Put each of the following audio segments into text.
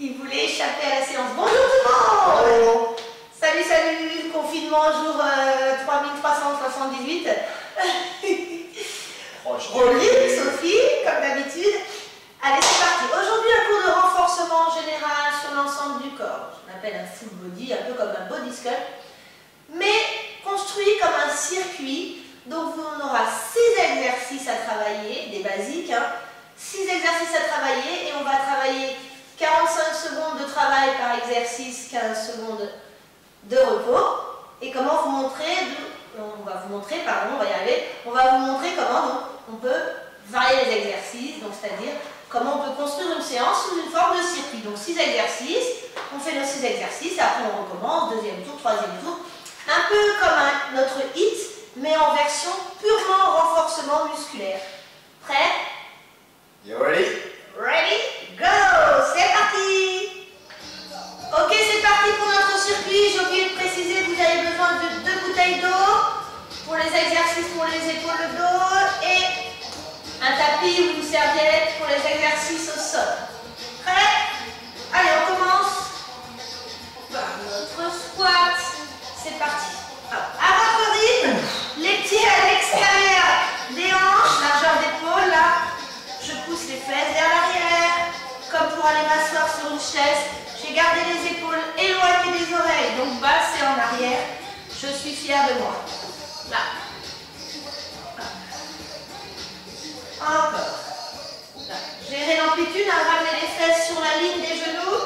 Il voulait échapper à la séance. Bonjour tout le monde. Bonjour. Salut, salut, confinement, jour 3378. Pauline, Sophie, comme d'habitude. Allez, c'est parti. Aujourd'hui, un cours de renforcement général sur l'ensemble du corps. Je l'appelle un full body, un peu comme un body sculpt, mais construit comme un circuit. Donc, on aura 6 exercices à travailler, des basiques, 6 exercices à travailler, et on va travailler 45 secondes de travail par exercice, 15 secondes de repos. Et comment vous montrer, on va vous montrer comment donc, on peut varier les exercices, donc c'est-à-dire comment on peut construire une séance sous une forme de circuit. Donc 6 exercices, on fait nos 6 exercices, après on recommence, deuxième tour, troisième tour, un peu comme notre HIIT, mais en version purement renforcement musculaire. Prêt? You ready? Ready? Go! C'est parti! Ok, c'est parti pour notre circuit. J'ai oublié de préciser que vous avez besoin de 2 bouteilles d'eau pour les exercices pour les épaules, le dos, et un tapis ou une serviette pour les exercices au sol. Prêt? Allez, on commence par notre squat. C'est parti. À votre rythme, les pieds à l'extérieur des hanches, largeur d'épaule, là. Je pousse les fesses vers l'arrière, comme pour aller m'asseoir sur une chaise. J'ai gardé les épaules éloignées des oreilles, donc basse et en arrière. Je suis fière de moi. Là. Encore. Là. Gérez l'amplitude, ramenez les fesses sur la ligne des genoux.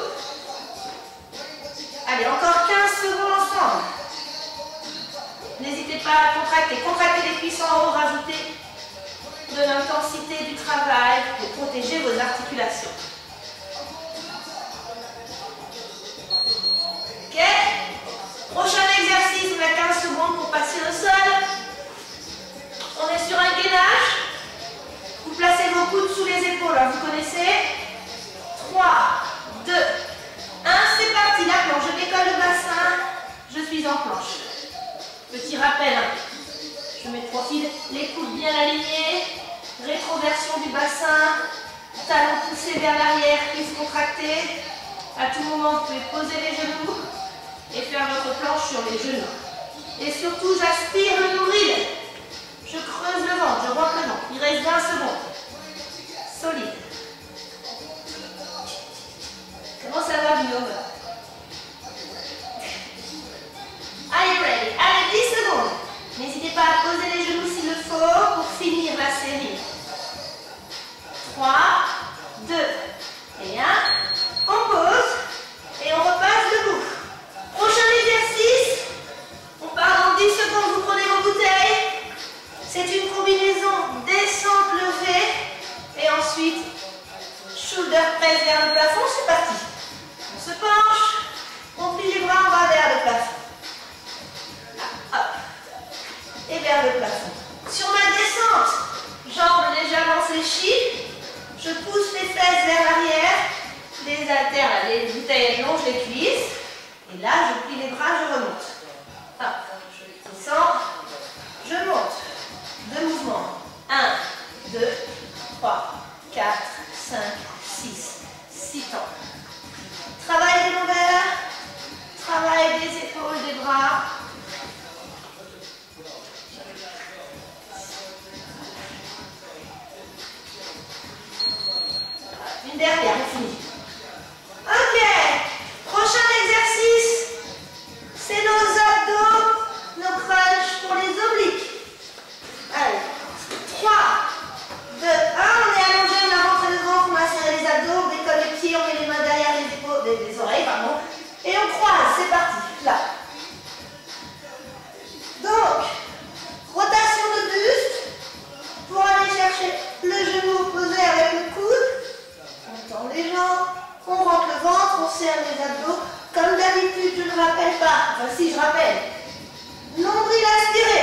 Allez, encore 15 secondes ensemble. N'hésitez pas à contracter. Contractez les cuisses en haut, rajoutez de l'intensité du travail pour protéger vos articulations. Ok? Prochain exercice, on a 15 secondes pour passer au sol. On est sur un gainage. Vous placez vos coudes sous les épaules, hein, vous connaissez. 3, 2, 1, c'est parti. La planche, je décolle le bassin. Je suis en planche. Petit rappel, je mets de profil, les coudes bien alignés, rétroversion du bassin, talons poussés vers l'arrière, cuisses contractées. À tout moment, vous pouvez poser les genoux et faire votre planche sur les genoux. Et surtout, j'aspire le nombril. Je creuse le ventre, je rentre le ventre. Il reste 20 secondes. Solide. Comment ça va, Guillaume? Are you ready? Allez, 10 secondes. N'hésitez pas à poser les genoux s'il le faut pour finir la série. 3, 2 et 1. On pose et on repasse debout. Prochain exercice. On part dans 10 secondes. Vous prenez vos bouteilles. C'est une combinaison descente levée et ensuite shoulder press vers le plafond. C'est parti. On se penche. On plie les bras, on va vers le plafond. Et vers le plafond. Sur ma descente, jambes légèrement fléchies, je pousse les fesses vers l'arrière, les haltères, les bouteilles allongent les cuisses, et là je plie les bras, je remonte. Je descends, je monte. 2 mouvements. 1, 2, 3, 4, 5, 6 temps. Travail des lombaires, travail des épaules, des bras. Une dernière, on finit. Ok, prochain exercice, c'est nos abdos, nos crunchs pour les obliques. Allez, 3, 2, 1, on est allongé, on a rentré le ventre, on a serré les abdos, on décolle les pieds, on met les mains derrière les épaules, les oreilles, pardon, et on croise, c'est parti, là. Donc, rotation de buste, pour aller chercher le genou opposé avec le coude. On tend les jambes, on rentre le ventre, on serre les abdos. Comme d'habitude, je ne rappelle pas, enfin si je rappelle, nombril aspiré.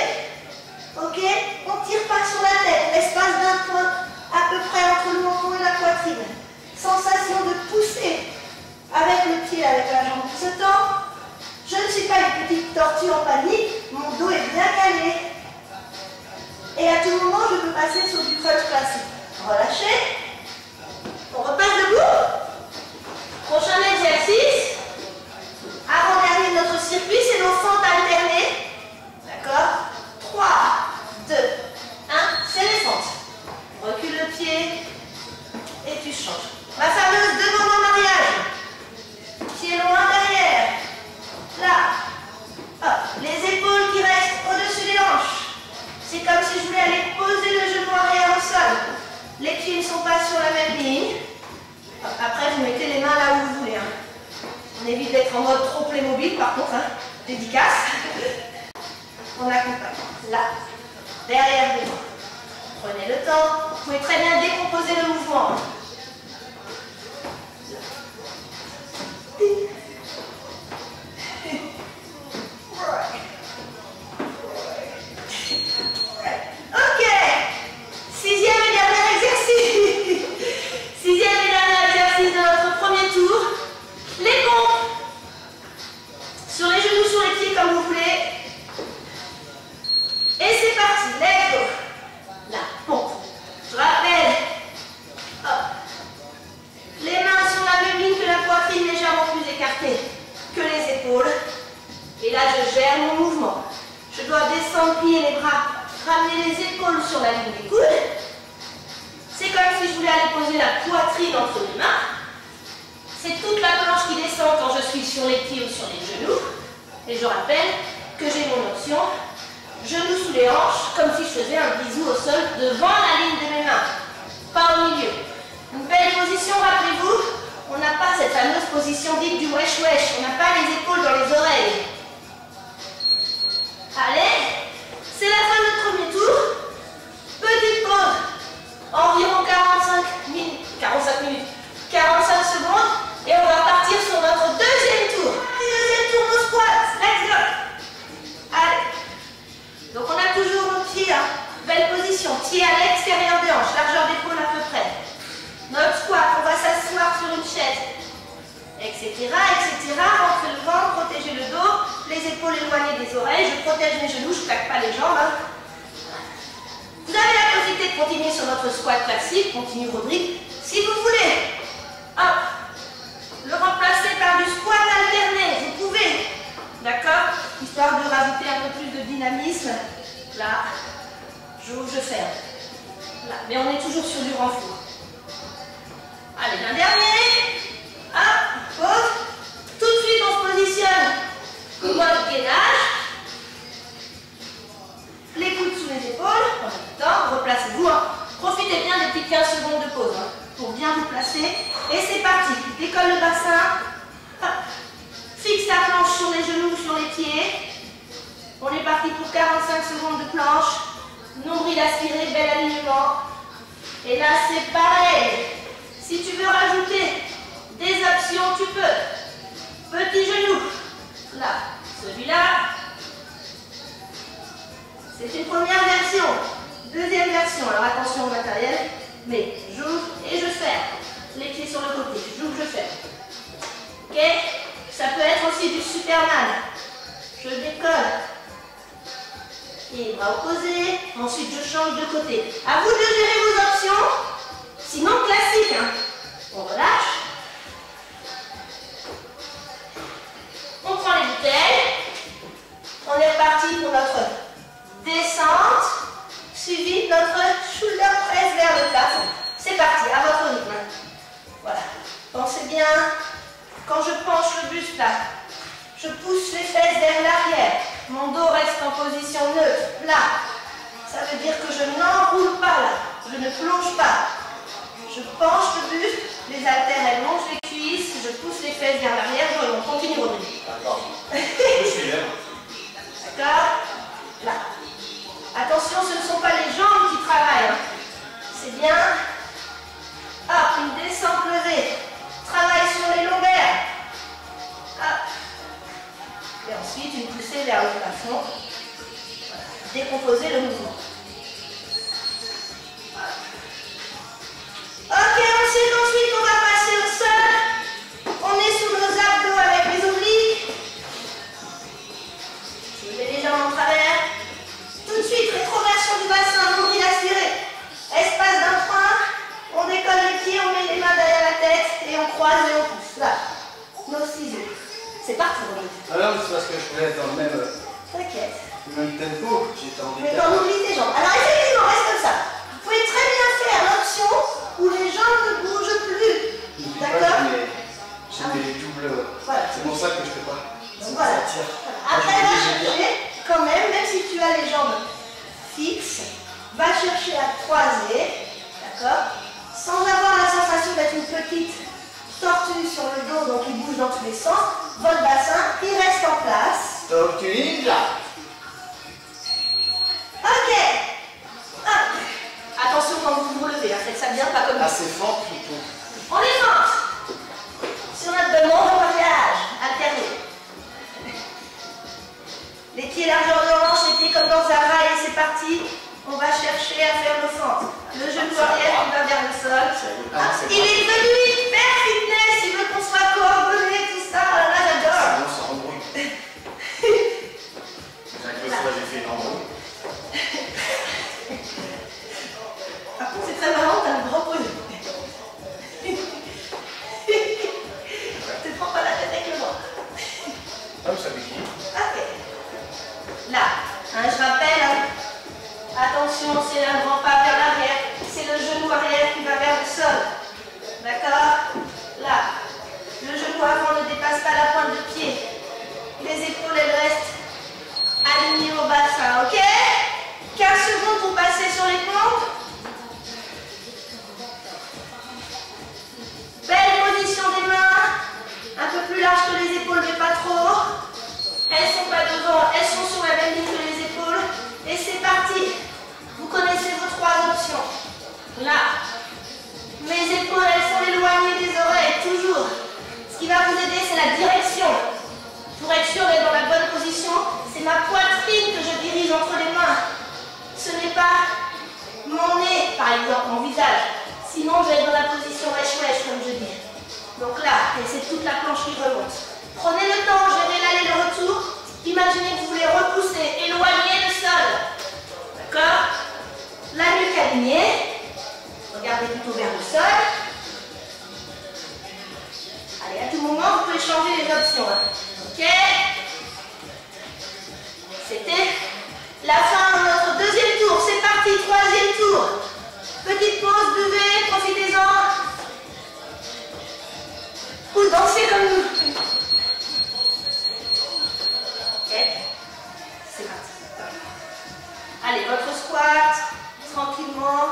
Ok? On ne tire pas sur la tête, l'espace d'un point à peu près entre le menton et la poitrine. Sensation de pousser avec le pied, avec la jambe qui se tend. Je ne suis pas une petite tortue en panique, mon dos est bien calé. Et à tout moment, je peux passer sur du crunch classique. Relâchez. On repasse debout. Prochain change. Ma fameuse demande en mariage. Pieds loin derrière. Là. Hop. Les épaules qui restent au-dessus des hanches. C'est comme si je voulais aller poser le genou arrière au sol. Les pieds ne sont pas sur la même ligne. Hop. Après, vous mettez les mains là où vous voulez. Hein. On évite d'être en mode trop Playmobil, par contre. Hein. Dédicace. On accompagne. Là. Derrière devant. Prenez le temps. Vous pouvez très bien décomposer le mouvement. Ok. Sixième et dernier exercice. Sixième et dernier exercice de notre premier tour. Les pompes. Sur les genoux, sur les pieds, comme vous voulez. Et c'est parti. Let's go. La pompe. Je rappelle. Hop. Les mains sur la même ligne que la poitrine, légèrement plus écartée que les épaules. Et là, je gère mon mouvement. Je dois descendre, plier les bras, ramener les épaules sur la ligne des coudes. C'est comme si je voulais aller poser la poitrine entre les mains. C'est toute la planche qui descend quand je suis sur les pieds ou sur les genoux. Et je rappelle que j'ai mon option genoux sous les hanches, comme si je faisais un bisou au sol devant la ligne de mes mains, pas au milieu. Une belle position, rappelez-vous, on n'a pas cette fameuse position dite du wesh-wesh, on n'a pas les épaules dans les oreilles. Allez, c'est la fin de notre premier tour. Petite pause, environ 45 secondes, et on va partir sur notre deuxième tour. Deuxième tour de squat, let's go. Allez, donc on a toujours nos pieds, hein. Belle position, pieds à l'extérieur des hanches, largeur d'épaule à peu près. Notre squat, on va s'asseoir sur une chaise, etc., etc. Rentrer le ventre, protéger le dos, les épaules éloignées des oreilles, je protège mes genoux, je ne claque pas les jambes. Hein. Vous avez la possibilité de continuer sur notre squat classique, continue Rodrigue, si vous voulez. Hop, le remplacer par du squat alterné, vous pouvez, d'accord, histoire de rajouter un peu plus de dynamisme. Là, j'ouvre, je ferme. Là, mais on est toujours sur du renfort. Allez, un dernier. Hop, pause. Tout de suite, on se positionne. Mode gainage. Les coudes sous les épaules. En même temps, replacez-vous. Hein. Profitez bien des petites 15 secondes de pause hein, pour bien vous placer. Et c'est parti. Décolle le bassin. Hop. Fixe la planche sur les genoux, sur les pieds. On est parti pour 45 secondes de planche. Nombril aspiré, bel alignement. Et là, c'est pareil. Si tu veux rajouter des options, tu peux. Petit genou. Là. Celui-là. C'est une première version. Deuxième version. Alors attention au matériel. Mais j'ouvre et je ferme. Les pieds sur le côté. J'ouvre, je ferme. Ok? Ça peut être aussi du Superman. Je décolle. Et bras opposés. Ensuite, je change de côté. À vous de gérer vos options. Sinon, classique. Hein. On relâche. On prend les bouteilles. On est reparti pour notre descente. Suivi de notre shoulder press vers le plafond. C'est parti, à votre rythme. Voilà. Pensez bien. Quand je penche le buste là, je pousse les fesses vers l'arrière. Mon dos reste en position neutre. Là. Ça veut dire que je n'enroule pas là. Je ne plonge pas. Je penche le buste. Les haltères, elles longent les cuisses. Je pousse les fesses vers l'arrière. On continue, Rodrigue. D'accord. Je suis là. D'accord. Là. Attention, ce ne sont pas les jambes qui travaillent. Hein. C'est bien. Hop, une descente levée. Travail sur les lombaires. Hop. Et ensuite, une poussée vers le plafond. Voilà. Décomposer le mouvement. Ok, ensuite, on va passer au sol. On est sous nos abdos avec les obliques. Je mets les jambes en travers. Tout de suite, rétroversion du bassin, nombril aspiré. Espace d'un point. On décolle les pieds, on met les mains derrière la tête et on croise et on pousse. Là, nos ciseaux. C'est parti, Rodrigue. Alors, c'est parce que je voulais être dans le même tempo. J'étais en mais t'en oublies tes jambes. Alors effectivement, reste comme ça. Vous pouvez très bien faire l'option où les jambes ne bougent plus. petite tortue sur le dos, donc il bouge dans tous les sens. Votre bassin, il reste en place. Tortue ninja. Ok. Hop. Attention quand vous vous levez, faites ça bien, pas comme ça. Assez fort plutôt. On les monte sur notre demande en mariage, alterné. Les pieds largeur de hanche, les pieds comme dans Zara, et c'est parti. On va chercher à faire le fente. Le genou arrière qui va vers le sol. Il est venu hyper fitness, il veut qu'on soit coordonné, tout ça. Oh là là, j'adore. C'est bon, ça embrouille. Chaque fois, j'ai fait l'embrouille. Par contre, c'est très marrant, t'as un grand pognon. Te prends pas la tête avec le bras. Hop, ça m'équipe. Ok. Là, hein, je rappelle, hein, attention, c'est un grand pas vers l'arrière, c'est le genou arrière qui va vers le sol. D'accord? Là, le genou avant ne dépasse pas la pointe de pied. Les épaules, elles restent alignées au bassin, ok? 15 secondes pour passer sur les pompes. Belle position des mains, un peu plus large que les épaules, mais pas trop. Elles ne sont pas devant, elles sont sur la même ligne que les épaules. Et c'est parti. Vous connaissez vos 3 options. Là, mes épaules, elles sont éloignées des oreilles, toujours. Ce qui va vous aider, c'est la direction. Pour être sûr d'être dans la bonne position, c'est ma poitrine que je dirige entre les mains. Ce n'est pas mon nez, par exemple, mon visage. Sinon, je vais être dans la position wesh-wesh, comme je dis. Donc là, et c'est toute la planche qui remonte. Prenez le temps, gérez l'aller et le retour. Imaginez que vous voulez repousser, éloigner le sol. D'accord? La nuque alignée. Regardez plutôt vers le sol. Allez, à tout moment, vous pouvez changer les options. Hein. Ok? C'était la fin de notre deuxième tour. C'est parti, 3e tour. Petite pause, buvez, profitez-en. Ou dansez comme nous. Ok? C'est parti. Allez, votre squat, tranquillement.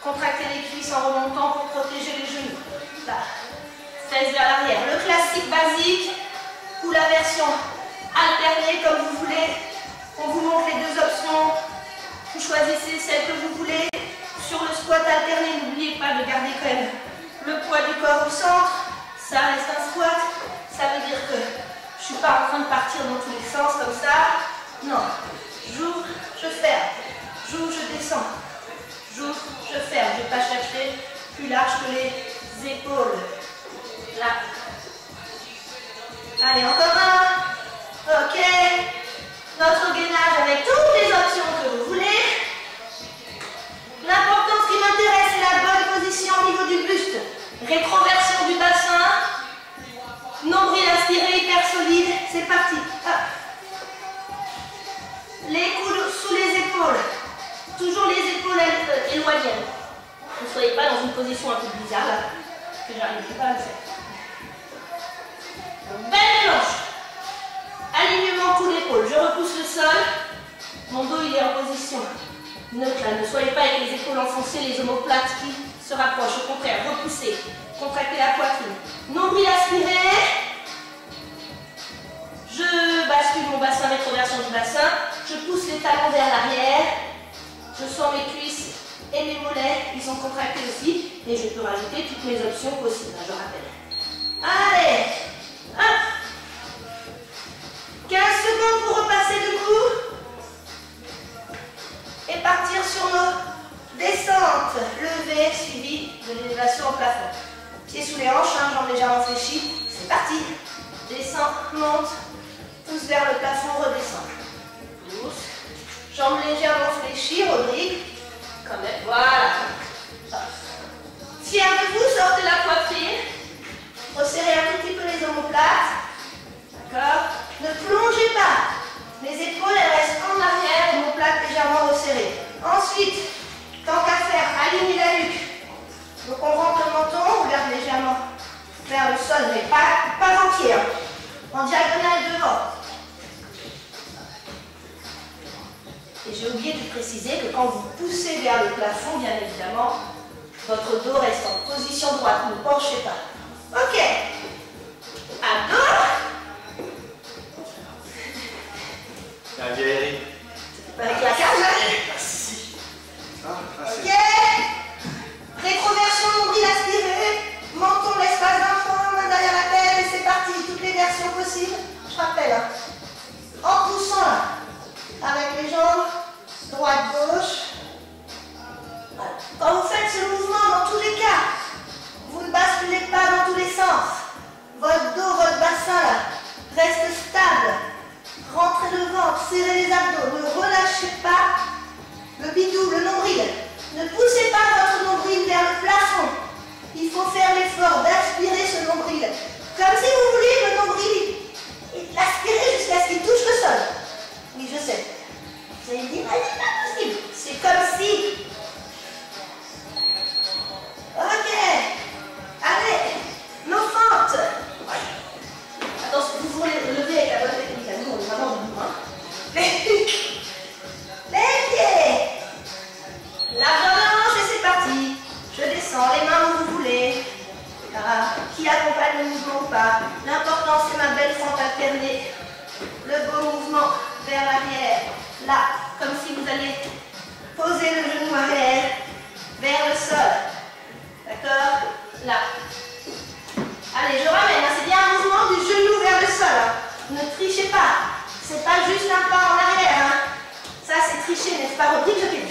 Contractez les cuisses en remontant pour protéger les genoux. Là. Fesses vers l'arrière. Le classique basique ou la version alternée comme vous voulez. On vous montre les 2 options. Vous choisissez celle que vous voulez. Sur le squat alterné, n'oubliez pas de garder quand même le poids du corps au centre. Ça reste un squat. Ça veut dire que je ne suis pas en train de partir dans tous les sens comme ça. Non. J'ouvre, je ferme. J'ouvre, je descends. J'ouvre, je ferme. Je ne vais pas chercher plus large que les épaules. Là. Allez, encore un. Ok. Notre gainage avec toutes les options que vous voulez. L'important, ce qui m'intéresse, c'est la bonne position au niveau du buste. Rétroversion du bassin. Nombril aspiré, hyper solide. C'est parti. Hop. Les coudes sous les épaules. Toujours les épaules éloignées. Ne soyez pas dans une position un peu bizarre là. Que j'arrive pas à le faire. Donc, belle planche. Alignement cou d'épaule. Je repousse le sol. Mon dos il est en position neutre là. Ne soyez pas avec les épaules enfoncées, les omoplates qui se rapprochent. Au contraire, repoussez. Contractez la poitrine. Nombril aspiré. Je bascule mon bassin, rétroversion du bassin. Je pousse les talons vers l'arrière. Je sens mes cuisses et mes mollets. Ils sont contractés aussi. Et je peux rajouter toutes mes options possibles, je rappelle. Allez. Hop. 15 secondes pour repasser debout. Et partir sur nos descentes. Levé, suivi de l'élévation au plafond. Pieds sous les hanches, hein, jambes légèrement fléchies. C'est parti. Descend, monte. Pousse vers le plafond, redescend. Pousse. Jambes légèrement fléchies, Rodrigue. Comme même, voilà. Fier de vous, sortez la poitrine. Resserrez un tout petit peu les omoplates. D'accord? Ne plongez pas. Les épaules, elles restent en arrière, omoplates légèrement resserrées. Ensuite, tant qu'à faire, alignez la nuque. Donc on rentre le menton, on regarde légèrement vers le sol, mais pas entier. Hein. En diagonale devant. Et j'ai oublié de préciser que quand vous poussez vers le plafond, bien évidemment, votre dos reste en position droite, ne penchez pas. je rappelle, hein. En poussant là, avec les jambes, droite, gauche. Voilà. Quand vous faites ce mouvement, dans tous les cas, vous ne basculez pas dans tous les sens. Votre dos, votre bassin là, reste stable. Rentrez le ventre, serrez les abdos, ne relâchez pas le bidou, le nombril. Ne poussez pas votre nombril vers le plafond. Il faut faire l'effort d'aspirer ce nombril. Comme si vous vouliez le nombril l'aspirer jusqu'à ce qu'il touche le sol. Oui, je sais. Vous allez me dire, ah, c'est pas possible. C'est comme si. Ok. Allez, nos fentes. Attention, vous voulez lever avec la bonne technique. Nous, on est vraiment debout. Hein. Les pieds. Largeur de hanche et c'est parti. Je descends les mains où vous voulez. Qui accompagne le mouvement ou pas. L'important c'est ma belle fente alternée. Le beau mouvement vers l'arrière. Là, comme si vous alliez poser le genou arrière vers le sol. D'accord? Là. Allez, je ramène. Hein. C'est bien un mouvement du genou vers le sol. Hein. Ne trichez pas. C'est pas juste un pas en arrière. Hein. Ça c'est tricher, n'est-ce pas, Rodrigue? Je t'ai vu.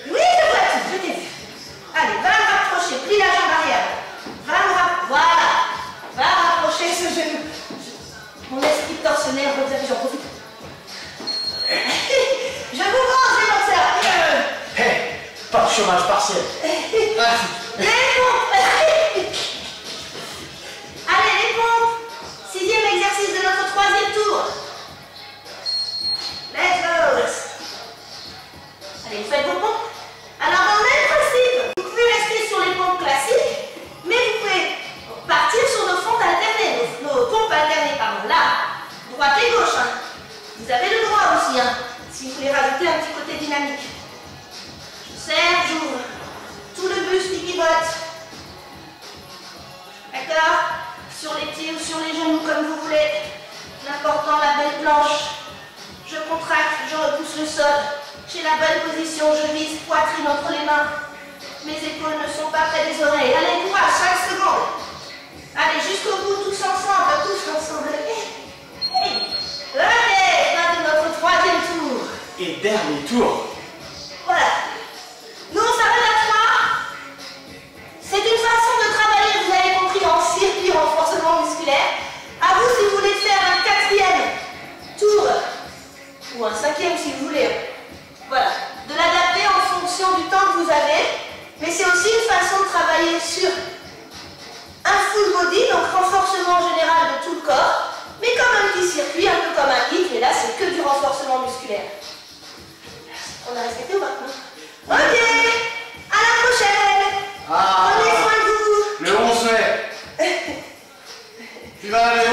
Oui, je vois tout. Je t'ai vu. Allez, va me rapprocher, plie la jambe arrière. Va me rapprocher, voilà. Va rapprocher ce genou. Mon esprit torsionnaire, j'en profite. Je vous mange les boxeurs. Hey, pas de chômage partiel. Les pompes. Allez, les pompes. 6e exercice de notre 3e tour. Let's go. Allez, vous faites vos pompes. Alors, dans le même principe, vous pouvez rester sur les pompes classiques, mais vous pouvez partir sur nos fentes alternées, nos pompes alternées, pardon. Là, droite et gauche. Hein. Vous avez le droit aussi, hein, si vous voulez rajouter un petit côté dynamique. Je serre, j'ouvre. Tout le buste qui pivote. D'accord? Sur les pieds ou sur les genoux, comme vous voulez. L'important, la belle planche. Je contracte, je repousse le sol. J'ai la bonne position, je vise poitrine entre les mains. Mes épaules ne sont pas près des oreilles. Allez, courage, 5 secondes. Allez, jusqu'au bout, tous ensemble, tous ensemble. Hey. Allez, fin de notre 3e tour. Et dernier tour. Voilà. Nous, on s'arrête à 3. C'est une façon de travailler, vous avez compris, en circuit renforcement musculaire. À vous, si vous voulez faire un 4e tour, ou un 5e si vous voulez. Voilà, de l'adapter en fonction du temps que vous avez, mais c'est aussi une façon de travailler sur un full body, donc renforcement général de tout le corps, mais comme un petit circuit, un peu comme un hit, mais là c'est que du renforcement musculaire. On a respecté ou pas? Ok, à la prochaine. Prenez soin de vous. Le 11 mai. Tu vas aller